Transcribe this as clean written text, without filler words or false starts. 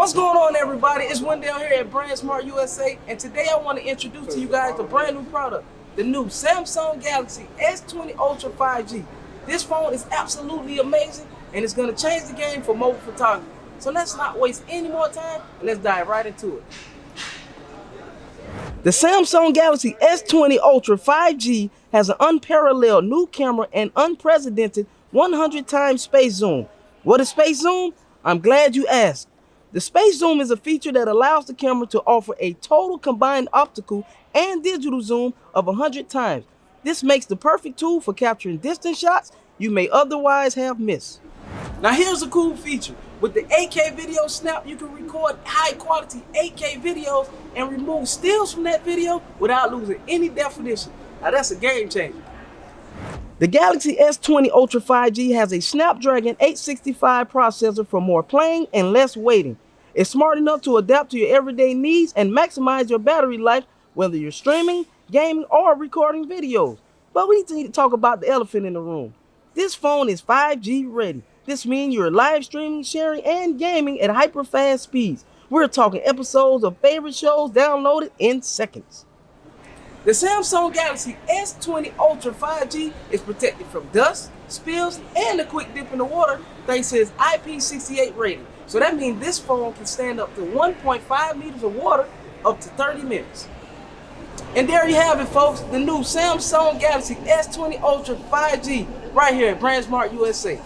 What's going on, everybody? It's Wendell here at BrandsMart USA, and today I want to introduce to you guys the brand new product, the new Samsung Galaxy S20 Ultra 5G. This phone is absolutely amazing, and it's going to change the game for mobile photography. So let's not waste any more time, and let's dive right into it. The Samsung Galaxy S20 Ultra 5G has an unparalleled new camera and unprecedented 100 times space zoom. What is space zoom? I'm glad you asked. The space zoom is a feature that allows the camera to offer a total combined optical and digital zoom of 100 times. This makes the perfect tool for capturing distant shots you may otherwise have missed. Now here's a cool feature. With the 8K video snap, you can record high quality 8K videos and remove stills from that video without losing any definition. Now that's a game changer. The Galaxy S20 Ultra 5G has a Snapdragon 865 processor for more playing and less waiting. It's smart enough to adapt to your everyday needs and maximize your battery life, whether you're streaming, gaming, or recording videos. But we need to talk about the elephant in the room. This phone is 5G ready. This means you're live streaming, sharing, and gaming at hyper-fast speeds. We're talking episodes of favorite shows downloaded in seconds. The Samsung Galaxy S20 Ultra 5G is protected from dust, spills, and a quick dip in the water thanks to its IP68 rating. So that means this phone can stand up to 1.5 meters of water up to 30 minutes. And there you have it, folks, the new Samsung Galaxy S20 Ultra 5G right here at BrandsMart USA.